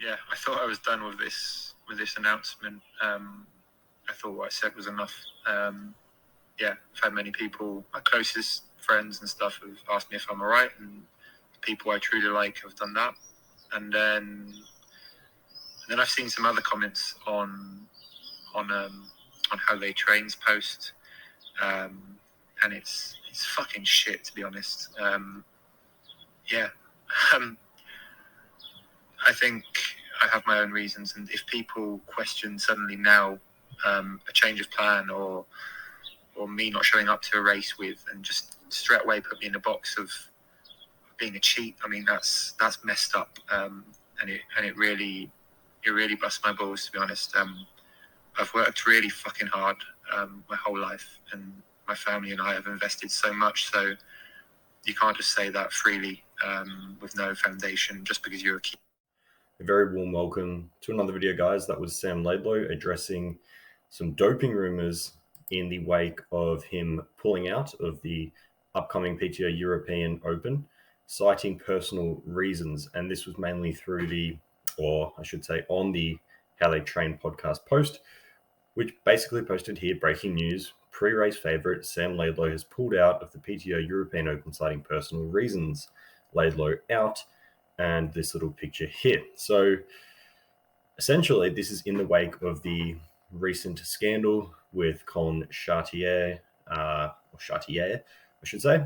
yeah, I thought I was done with this announcement. I thought what I said was enough. Yeah, I've had many people, my closest friends and stuff, have asked me if I'm alright, and people I truly like have done that. And then I've seen some other comments on how they trains post, and it's fucking shit, to be honest. Yeah. I think I have my own reasons, and if people question suddenly now a change of plan or me not showing up to a race with, and just straight away put me in the box of being a cheat, I mean that's messed up, and it really busts my balls, to be honest. I've worked really fucking hard my whole life, and my family and I have invested so much, so you can't just say that freely with no foundation just because you're a kid. A very warm welcome to another video, guys. That was Sam Laidlow addressing some doping rumors in the wake of him pulling out of the upcoming PTO European Open, citing personal reasons. And this was mainly through on the How They Train podcast post, which basically posted here, breaking news, pre-race favorite Sam Laidlow has pulled out of the PTO European Open citing personal reasons. Laidlow out. And this little picture here. So essentially, this is in the wake of the recent scandal with Collin Chartier, I should say,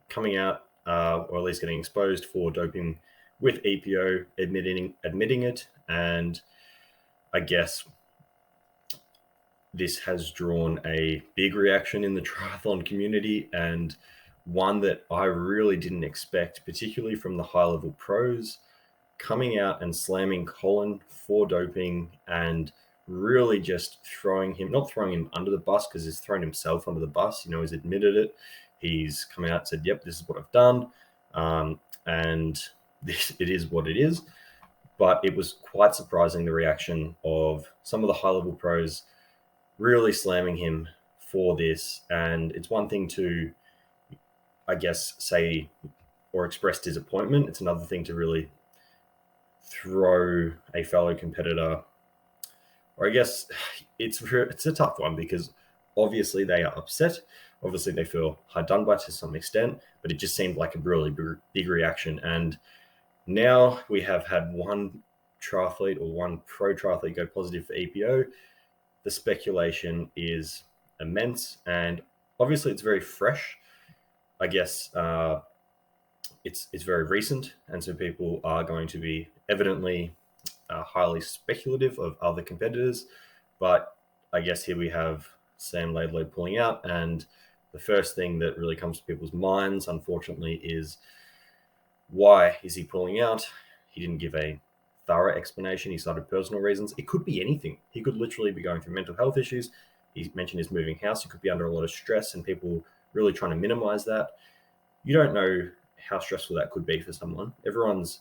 coming out, or at least getting exposed for doping with EPO, admitting it. And I guess this has drawn a big reaction in the triathlon community, and one that I really didn't expect, particularly from the high-level pros, coming out and slamming Collin for doping and really just not throwing him under the bus, because he's thrown himself under the bus. He's admitted it. He's come out and said, yep, this is what I've done. And it is what it is. But it was quite surprising, the reaction of some of the high-level pros really slamming him for this. And it's one thing to, I guess, say or express disappointment. It's another thing to really throw a fellow competitor, or I guess it's a tough one, because obviously they are upset. Obviously they feel hard done by to some extent, but it just seemed like a really big reaction. And now we have had one triathlete or one pro triathlete go positive for EPO. The speculation is immense, and obviously it's very fresh. I guess it's very recent, and so people are going to be evidently highly speculative of other competitors. But I guess here we have Sam Laidlow pulling out, and the first thing that really comes to people's minds, unfortunately, is why is he pulling out? He didn't give a thorough explanation. He cited personal reasons. It could be anything. He could literally be going through mental health issues. He mentioned his moving house. He could be under a lot of stress, and people really trying to minimize that. You don't know how stressful that could be for someone. Everyone's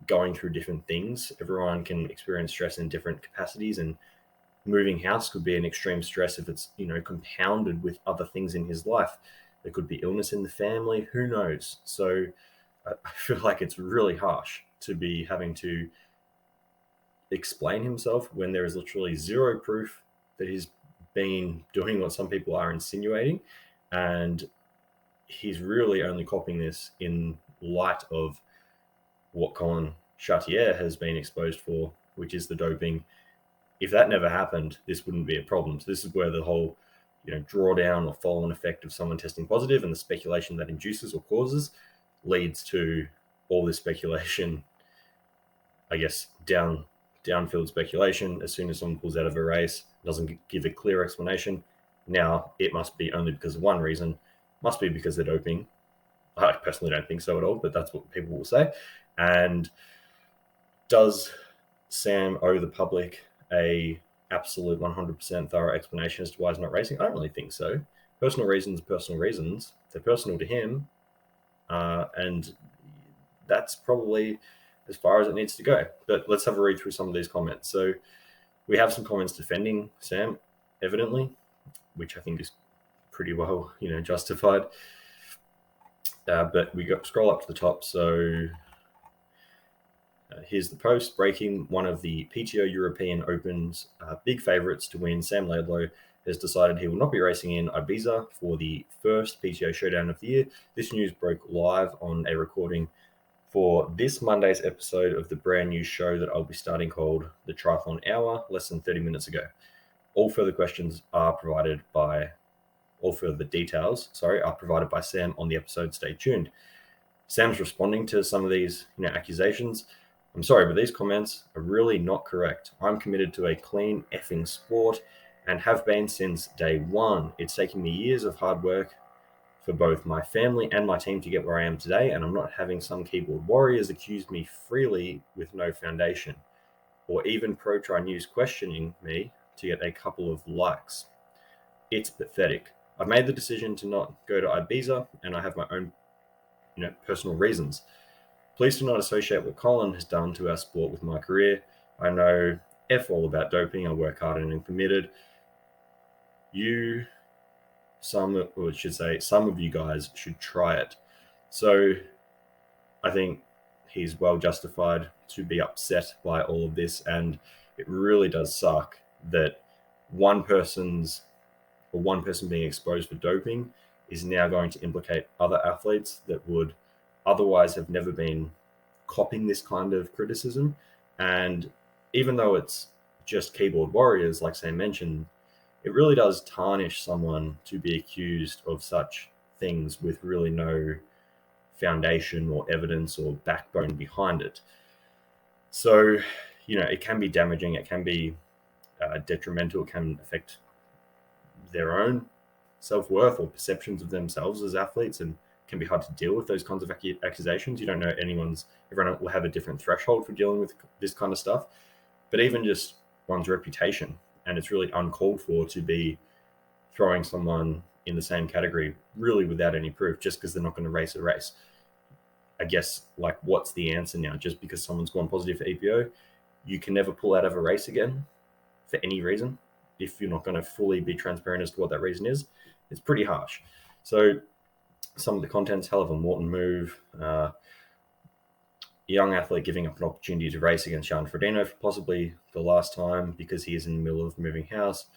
going through different things. Everyone can experience stress in different capacities, and moving house could be an extreme stress if it's, compounded with other things in his life. There could be illness in the family, who knows? So I feel like it's really harsh to be having to explain himself when there is literally zero proof that he's been doing what some people are insinuating. And he's really only copying this in light of what Collin Chartier has been exposed for, which is the doping. If that never happened, this wouldn't be a problem. So this is where the whole, drawdown or follow-on effect of someone testing positive and the speculation that induces or causes leads to all this speculation, I guess, downfield speculation. As soon as someone pulls out of a race, doesn't give a clear explanation, now it must be only because of one reason. Must be because they're doping. I personally don't think so at all, but that's what people will say. And does Sam owe the public a absolute 100% thorough explanation as to why he's not racing? I don't really think so. Personal reasons. They're personal to him. And that's probably as far as it needs to go. But let's have a read through some of these comments. So we have some comments defending Sam, evidently, which I think is pretty well, justified. But we scroll up to the top. So Here's the post. Breaking: one of the PTO European Open's big favourites to win, Sam Laidlow, has decided he will not be racing in Ibiza for the first PTO showdown of the year. This news broke live on a recording for this Monday's episode of the brand new show that I'll be starting called The Triathlon Hour, less than 30 minutes ago. All further details are provided by Sam on the episode. Stay tuned. Sam's responding to some of these accusations. I'm sorry, but these comments are really not correct. I'm committed to a clean effing sport and have been since day one. It's taken me years of hard work for both my family and my team to get where I am today, and I'm not having some keyboard warriors accuse me freely with no foundation, or even Pro-Tri News questioning me to get a couple of likes. It's pathetic. I've made the decision to not go to Ibiza, and I have my own personal reasons. Please do not associate what Collin has done to our sport with my career. I know F all about doping. I work hard and am committed. Some of you guys should try it. So I think he's well justified to be upset by all of this, and it really does suck that one person being exposed for doping is now going to implicate other athletes that would otherwise have never been copping this kind of criticism. And even though it's just keyboard warriors, like Sam mentioned, it really does tarnish someone to be accused of such things with really no foundation or evidence or backbone behind it. So, it can be damaging, it can be detrimental, it can affect their own self-worth or perceptions of themselves as athletes, and can be hard to deal with those kinds of accusations. You don't know everyone will have a different threshold for dealing with this kind of stuff, but even just one's reputation, and it's really uncalled for to be throwing someone in the same category really without any proof just because they're not going to race a race. I guess, what's the answer now? Just because someone's gone positive for EPO, you can never pull out of a race again for any reason if you're not going to fully be transparent as to what that reason is. It's pretty harsh. So some of the content's hell of a Morton move. Young athlete giving up an opportunity to race against Jan Frodeno for possibly the last time because he is in the middle of moving house.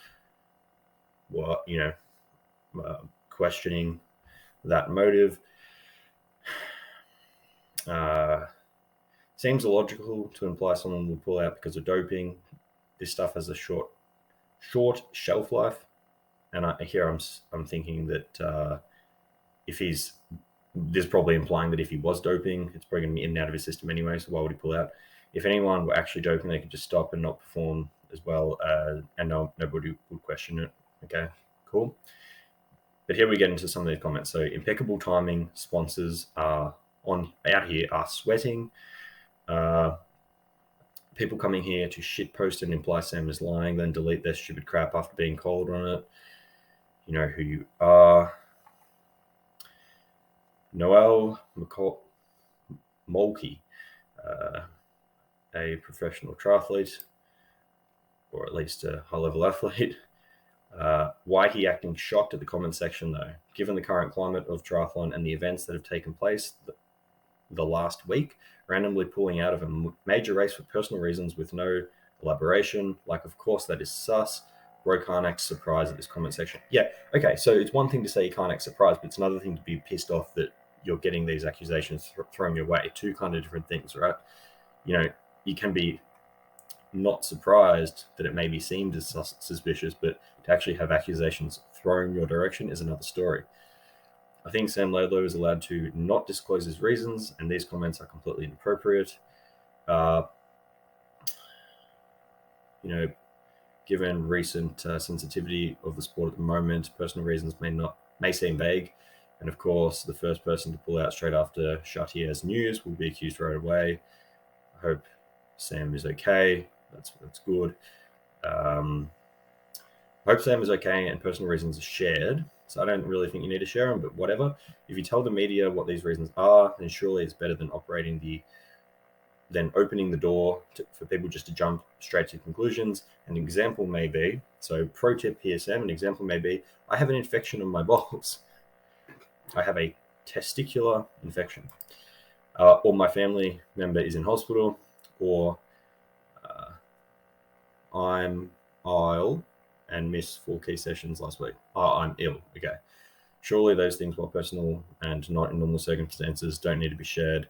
Questioning that motive. Seems illogical to imply someone will pull out because of doping. This stuff has a short shelf life, and I'm thinking that if there's probably implying that if he was doping, it's probably going to be in and out of his system anyway, so why would he pull out? If anyone were actually doping, they could just stop and not perform as well, and nobody would question it. Okay, cool. But here we get into some of these comments. So impeccable timing. Sponsors are out here are sweating. People coming here to shitpost and imply Sam is lying, then delete their stupid crap after being called on it. You know who you are. Noel Molke, a professional triathlete, or at least a high-level athlete. Why he acting shocked at the comment section, though? Given the current climate of triathlon and the events that have taken place the last week, randomly pulling out of a major race for personal reasons with no elaboration, of course that is sus. Bro can't act surprised at this comment section. Yeah, okay, so it's one thing to say you can't act surprised, but it's another thing to be pissed off that you're getting these accusations thrown your way. Two kind of different things, right? You can be not surprised that it maybe seemed as suspicious, but to actually have accusations thrown your direction is another story. I think Sam Laidlow is allowed to not disclose his reasons, and these comments are completely inappropriate. Given recent sensitivity of the sport at the moment, personal reasons may seem vague. And of course, the first person to pull out straight after Chartier's news will be accused right away. I hope Sam is okay. That's good. I hope Sam is okay and personal reasons are shared. So I don't really think you need to share them, but whatever. If you tell the media what these reasons are, then surely it's better than opening the door for people just to jump straight to conclusions. An example may be, so pro tip here, Sam, an example may be, I have an infection on my balls. I have a testicular infection. Or my family member is in hospital. or I'm ill and missed 4 key sessions last week. Oh, I'm ill. Okay. Surely those things, while personal and not in normal circumstances, don't need to be shared.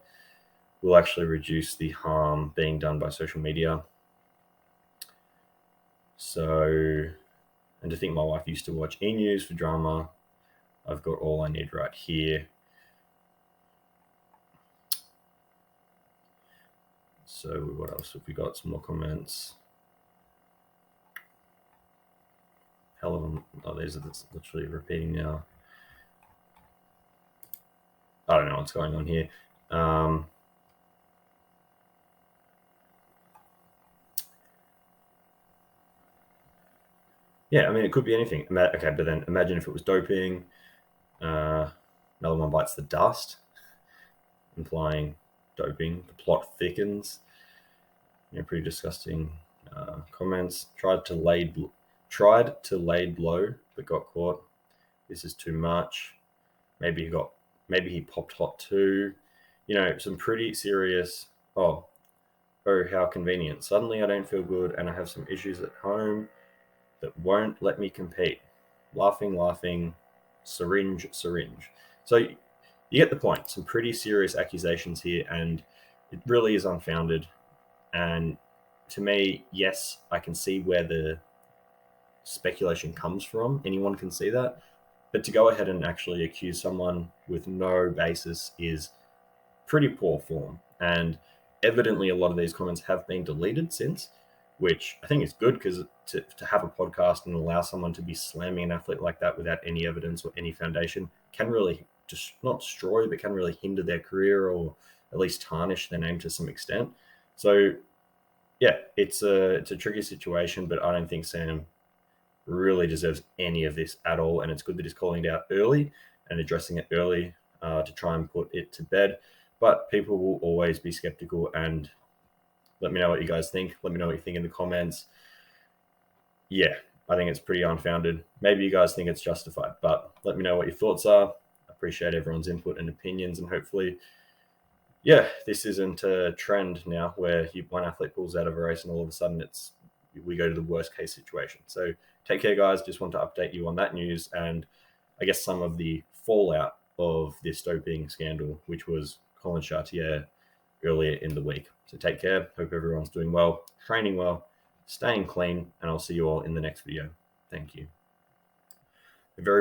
Will actually reduce the harm being done by social media. So, and to think my wife used to watch e-news for drama, I've got all I need right here. So what else have we got? Some more comments. Hell of them. Oh, these are literally repeating now. I don't know what's going on here. Yeah, I mean, it could be anything. Okay, but then imagine if it was doping. Another one bites the dust, implying doping. The plot thickens. Pretty disgusting comments. Tried to Laidlow, but got caught. This is too much. Maybe he popped hot too. Some pretty serious. Oh, how convenient. Suddenly I don't feel good and I have some issues at home that won't let me compete. Laughing, syringe. So you get the point. Some pretty serious accusations here, and it really is unfounded. And to me, yes, I can see where the speculation comes from. Anyone can see that. But to go ahead and actually accuse someone with no basis is pretty poor form. And evidently, a lot of these comments have been deleted since, which I think is good, because to have a podcast and allow someone to be slamming an athlete like that without any evidence or any foundation can really just not destroy, but can really hinder their career, or at least tarnish their name to some extent. So yeah, it's a tricky situation, but I don't think Sam really deserves any of this at all. And it's good that he's calling it out early and addressing it early to try and put it to bed. But people will always be skeptical, and let me know what you guys think. Let me know what you think in the comments. Yeah, I think it's pretty unfounded. Maybe you guys think it's justified, but let me know what your thoughts are. I appreciate everyone's input and opinions, and hopefully, yeah, this isn't a trend now where one athlete pulls out of a race and all of a sudden we go to the worst case situation. So take care, guys. Just want to update you on that news, and I guess some of the fallout of this doping scandal, which was Collin Chartier earlier in the week. So take care. Hope everyone's doing well, training well, staying clean, and I'll see you all in the next video. Thank you.